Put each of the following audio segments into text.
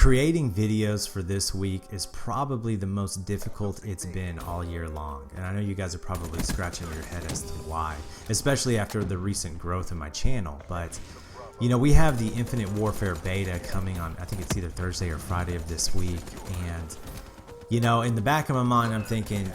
Creating videos for this week is probably the most difficult it's been all year long. And I know you guys are probably scratching your head as to why, especially after the recent growth in my channel. But, you know, we have the Infinite Warfare beta coming on, I think it's either Thursday or Friday of this week. And, you know, in the back of my mind, I'm thinking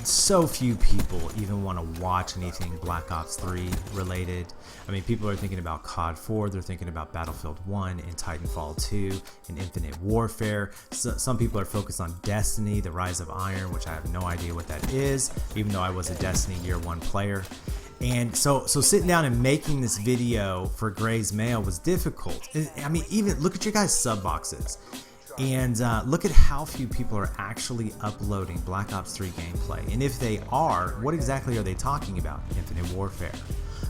so few people even want to watch anything Black Ops 3 related. I mean, people are thinking about COD 4, they're thinking about Battlefield 1 and Titanfall 2 and Infinite Warfare. Some people are focused on Destiny, the Rise of Iron, which I have no idea what that is, even though I was a Destiny Year 1 player. And so sitting down and making this video for Gray's Mail was difficult. I mean, even look at your guys' sub boxes. And look at how few people are actually uploading Black Ops 3 gameplay. And if they are, what exactly are they talking about? Infinite Warfare.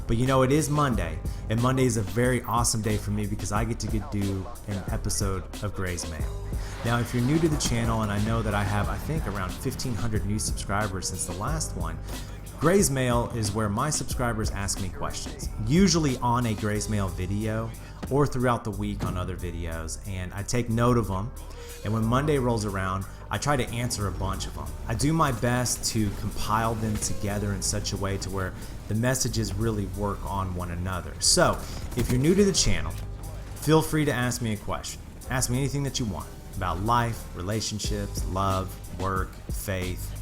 But you know, it is Monday, and Monday is a very awesome day for me because I get to do an episode of Gray's Mail. Now, if you're new to the channel, and I know that I have, I think, around 1,500 new subscribers since the last one, Gray's Mail is where my subscribers ask me questions, usually on a Gray's Mail video or throughout the week on other videos, and I take note of them. And when Monday rolls around, I try to answer a bunch of them. I do my best to compile them together in such a way to where the messages really work on one another. So if you're new to the channel, feel free to ask me a question. Ask me anything that you want about life, relationships, love, work, faith,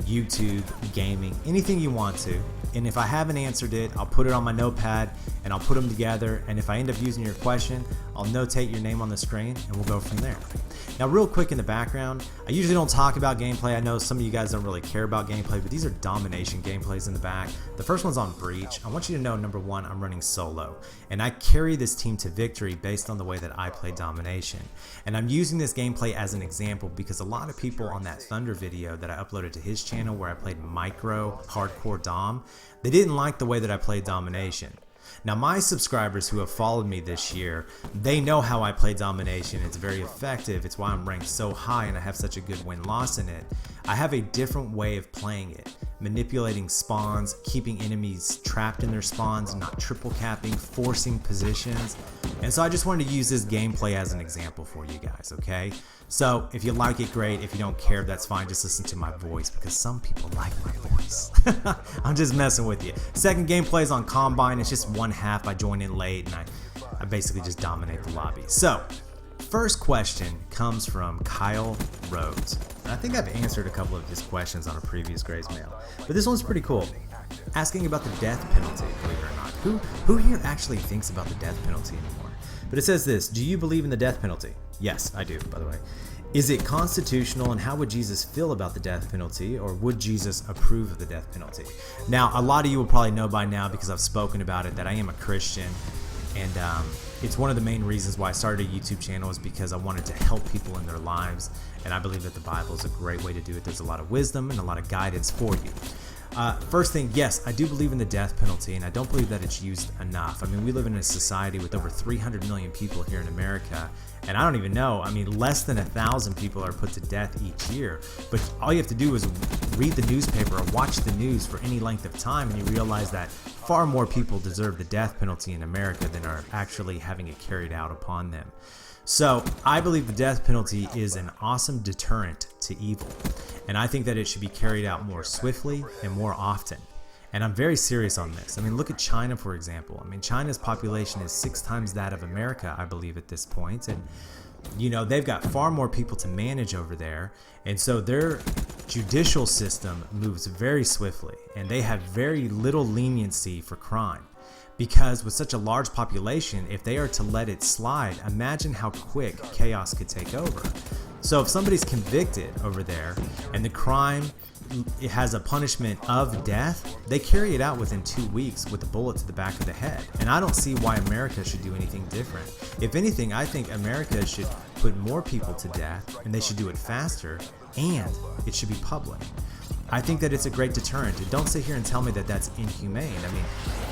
YouTube, gaming, anything you want to. And if I haven't answered it, I'll put it on my notepad and I'll put them together. And if I end up using your question, I'll notate your name on the screen and we'll go from there. Now, real quick in the background, I usually don't talk about gameplay. I know some of you guys don't really care about gameplay, but these are domination gameplays in the back. The first one's on Breach. I want you to know, number one, I'm running solo, and I carry this team to victory based on the way that I play domination. And I'm using this gameplay as an example because a lot of people on that Thunder video that I uploaded to his channel where I played micro hardcore dom, they didn't like the way that I played domination. Now, my subscribers who have followed me this year, they know how I play domination. It's very effective. It's why I'm ranked so high and I have such a good win-loss in it. I have a different way of playing it, manipulating spawns, keeping enemies trapped in their spawns, not triple capping, forcing positions. And so I just wanted to use this gameplay as an example for you guys, okay? So if you like it, great. If you don't care, that's fine. Just listen to my voice because some people like my voice. I'm just messing with you. Second gameplay is on Combine. It's just one half. I join in late and I basically just dominate the lobby. So first question comes from Kyle Rhodes. And I think I've answered a couple of his questions on a previous Gray's Mail, but this one's pretty cool. Asking about the death penalty, believe it or not. Who here actually thinks about the death penalty anymore? But it says this: do you believe in the death penalty? Yes, I do, by the way. Is it constitutional, and how would Jesus feel about the death penalty, or would Jesus approve of the death penalty? Now, a lot of you will probably know by now because I've spoken about it that I am a Christian, and it's one of the main reasons why I started a YouTube channel is because I wanted to help people in their lives, and I believe that the Bible is a great way to do it. There's a lot of wisdom and a lot of guidance for you. First thing, yes, I do believe in the death penalty, and I don't believe that it's used enough. I mean, we live in a society with over 300 million people here in America, and I don't even know, I mean, less than 1,000 people are put to death each year. But all you have to do is read the newspaper or watch the news for any length of time, and you realize that far more people deserve the death penalty in America than are actually having it carried out upon them. So I believe the death penalty is an awesome deterrent to evil, and I think that it should be carried out more swiftly and more often. And I'm very serious on this. I mean, look at China, for example. I mean, China's population is 6 times that of America, I believe, at this point. And, you know, they've got far more people to manage over there. And so their judicial system moves very swiftly, and they have very little leniency for crime. Because with such a large population, if they are to let it slide, imagine how quick chaos could take over. So if somebody's convicted over there and the crime it has a punishment of death, they carry it out within 2 weeks with a bullet to the back of the head. And I don't see why America should do anything different. If anything, I think America should put more people to death, and they should do it faster, and it should be public. I think that it's a great deterrent. And don't sit here and tell me that that's inhumane. I mean,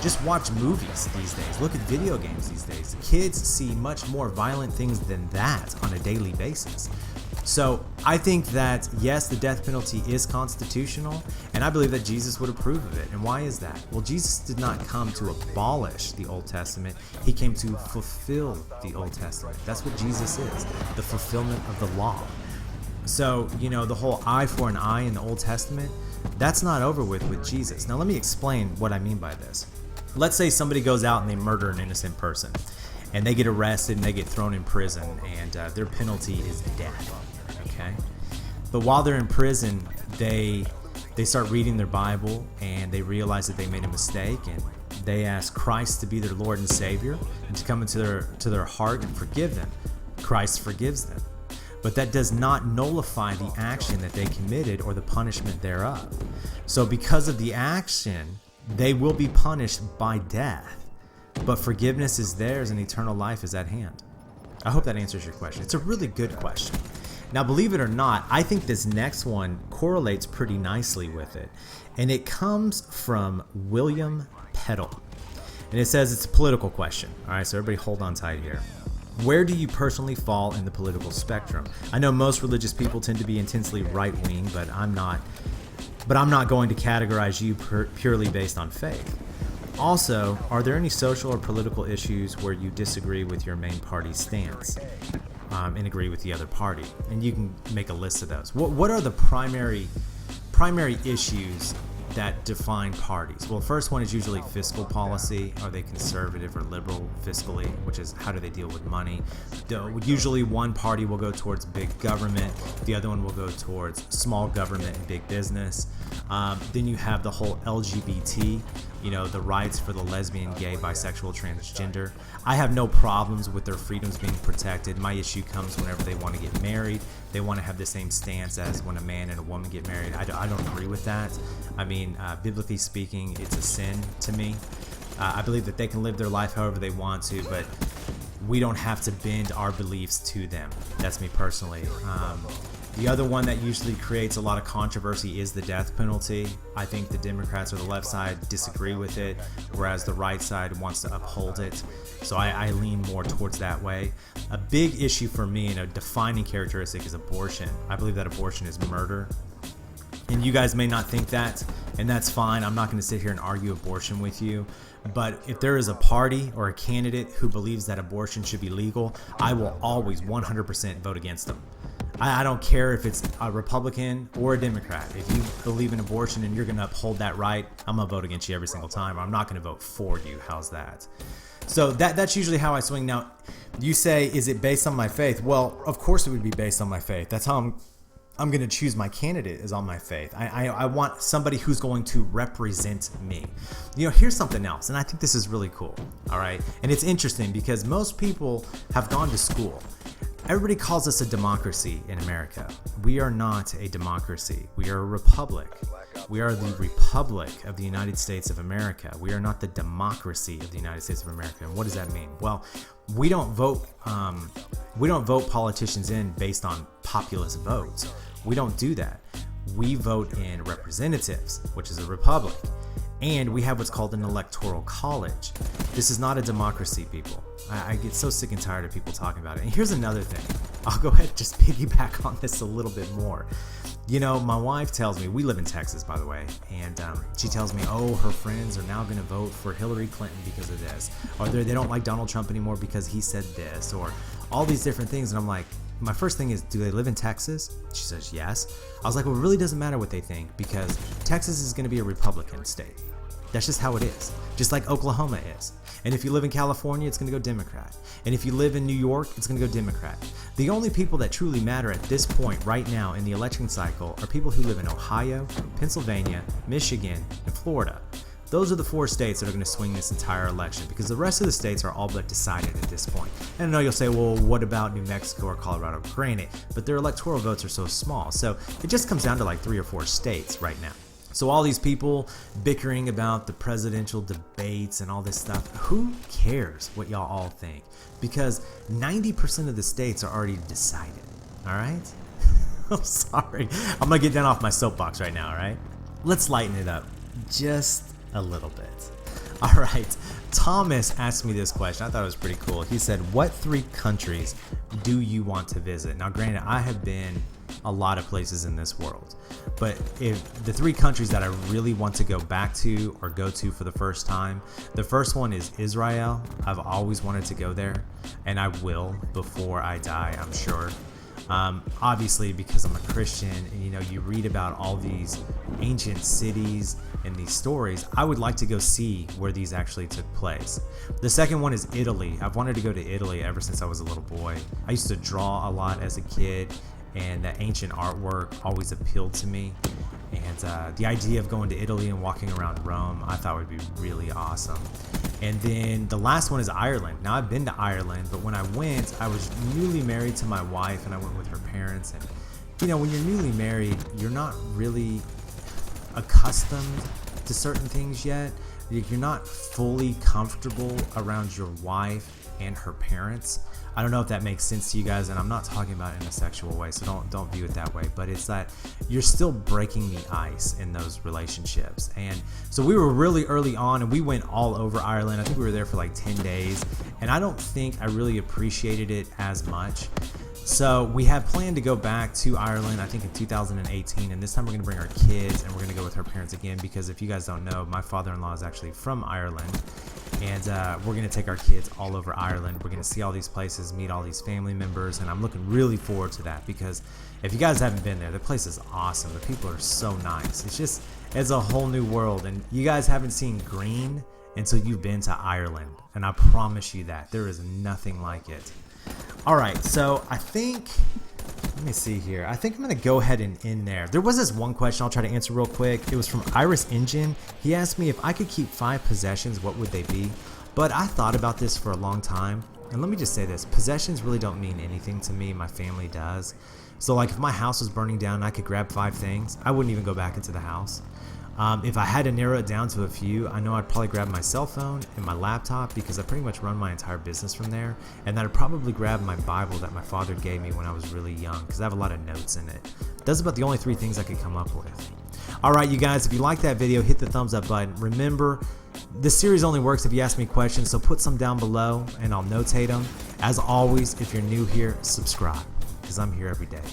just watch movies these days. Look at video games these days. Kids see much more violent things than that on a daily basis. So I think that, yes, the death penalty is constitutional, and I believe that Jesus would approve of it. And why is that? Well, Jesus did not come to abolish the Old Testament. He came to fulfill the Old Testament. That's what Jesus is, the fulfillment of the law. So, the whole eye for an eye in the Old Testament, that's not over with Jesus. Now, let me explain what I mean by this. Let's say somebody goes out and they murder an innocent person, and they get arrested and they get thrown in prison, and their penalty is death. Okay, but while they're in prison, they start reading their Bible, and they realize that they made a mistake, and they ask Christ to be their Lord and Savior and to come into their heart and forgive them. Christ forgives them, but that does not nullify the action that they committed or the punishment thereof. So because of the action, they will be punished by death, but forgiveness is theirs and eternal life is at hand. I hope that answers your question. It's a really good question. Now, believe it or not, I think this next one correlates pretty nicely with it. And it comes from William Peddle. And it says it's a political question. All right, so everybody hold on tight here. Where do you personally fall in the political spectrum? I know most religious people tend to be intensely right-wing, but I'm not going to categorize you purely based on faith. Also, are there any social or political issues where you disagree with your main party's stance? And agree with the other party, and you can make a list of those. What are the primary issues that define parties? Well, the first one is usually fiscal policy. Are they conservative or liberal fiscally, which is how do they deal with money? Usually one party will go towards big government, the other one will go towards small government and big business. Then you have the whole LGBT, the rights for the lesbian, gay, bisexual, transgender. I have no problems with their freedoms being protected. My issue comes whenever they want to get married. They want to have the same stance as when a man and a woman get married. I don't agree with that. I mean, biblically speaking, it's a sin to me. I believe that they can live their life however they want to, but we don't have to bend our beliefs to them. That's me personally. The other one that usually creates a lot of controversy is the death penalty. I think the Democrats or the left side disagree with it, whereas the right side wants to uphold it. So I lean more towards that way. A big issue for me and a defining characteristic is abortion. I believe that abortion is murder. And you guys may not think that, and that's fine. I'm not going to sit here and argue abortion with you. But if there is a party or a candidate who believes that abortion should be legal, I will always 100% vote against them. I don't care if it's a Republican or a Democrat. If you believe in abortion and you're going to uphold that right, I'm going to vote against you every single time. I'm not going to vote for you. How's that? So that's usually how I swing. Now, you say, is it based on my faith? Well, of course it would be based on my faith. That's how I'm going to choose my candidate, is on my faith. I want somebody who's going to represent me. Here's something else, and I think this is really cool, all right? And it's interesting because most people have gone to school. Everybody calls us a democracy in America. We are not a democracy. We are a republic. We are the Republic of the United States of America. We are not the democracy of the United States of America. And what does that mean? Well, we don't vote politicians in based on populist votes. We don't do that. We vote in representatives, which is a republic. And we have what's called an electoral college. This is not a democracy, people. I get so sick and tired of people talking about it. And here's another thing. I'll go ahead and just piggyback on this a little bit more. My wife tells me, we live in Texas, by the way, and she tells me, her friends are now going to vote for Hillary Clinton because of this. Or they don't like Donald Trump anymore because he said this, or all these different things. And I'm like, my first thing is, do they live in Texas? She says, yes. I was like, well, it really doesn't matter what they think because Texas is going to be a Republican state. That's just how it is, just like Oklahoma is. And if you live in California, it's going to go Democrat. And if you live in New York, it's going to go Democrat. The only people that truly matter at this point right now in the election cycle are people who live in Ohio, Pennsylvania, Michigan, and Florida. Those are the 4 states that are going to swing this entire election because the rest of the states are all but decided at this point. And I know you'll say, well, what about New Mexico or Colorado? Granted, but their electoral votes are so small. So it just comes down to like 3 or 4 states right now. So all these people bickering about the presidential debates and all this stuff, who cares what y'all all think? Because 90% of the states are already decided, all right? I'm sorry. I'm going to get down off my soapbox right now, all right? Let's lighten it up just a little bit. All right. Thomas asked me this question. I thought it was pretty cool. He said, what 3 countries do you want to visit? Now, granted, I have been a lot of places in this world, but if the 3 countries that I really want to go back to or go to for the first time, the first one is Israel. I've always wanted to go there, and I will before I die, I'm sure. Obviously, because I'm a Christian, and you read about all these ancient cities and these stories, I would like to go see where these actually took place. The second one is Italy. I've wanted to go to Italy ever since I was a little boy. I used to draw a lot as a kid, and the ancient artwork always appealed to me. And the idea of going to Italy and walking around Rome, I thought would be really awesome. And then the last one is Ireland. Now, I've been to Ireland, but when I went, I was newly married to my wife, and I went with her parents. And when you're newly married, you're not really accustomed to certain things yet. You're not fully comfortable around your wife and her parents. I don't know if that makes sense to you guys, and I'm not talking about it in a sexual way, so don't view it that way, but it's that you're still breaking the ice in those relationships. And so we were really early on, and we went all over Ireland. I think we were there for like 10 days, and I don't think I really appreciated it as much. So we have planned to go back to Ireland, I think in 2018, and this time we're going to bring our kids, and we're going to go with our parents again, because if you guys don't know, my father-in-law is actually from Ireland, and we're going to take our kids all over Ireland. We're going to see all these places, meet all these family members, and I'm looking really forward to that, because if you guys haven't been there, the place is awesome. The people are so nice. It's a whole new world, and you guys haven't seen green until you've been to Ireland, and I promise you that. There is nothing like it. All right, so I think, let me see here. I think I'm going to go ahead and end there. There was this one question I'll try to answer real quick. It was from Iris Engine. He asked me if I could keep 5 possessions, what would they be? But I thought about this for a long time. And let me just say this. Possessions really don't mean anything to me. My family does. So like if my house was burning down and I could grab 5 things, I wouldn't even go back into the house. If I had to narrow it down to a few, I know I'd probably grab my cell phone and my laptop, because I pretty much run my entire business from there. And I'd probably grab my Bible that my father gave me when I was really young, because I have a lot of notes in it. That's about the only 3 things I could come up with. All right, you guys, if you like that video, hit the thumbs up button. Remember, this series only works if you ask me questions, so put some down below and I'll notate them. As always, if you're new here, subscribe, because I'm here every day.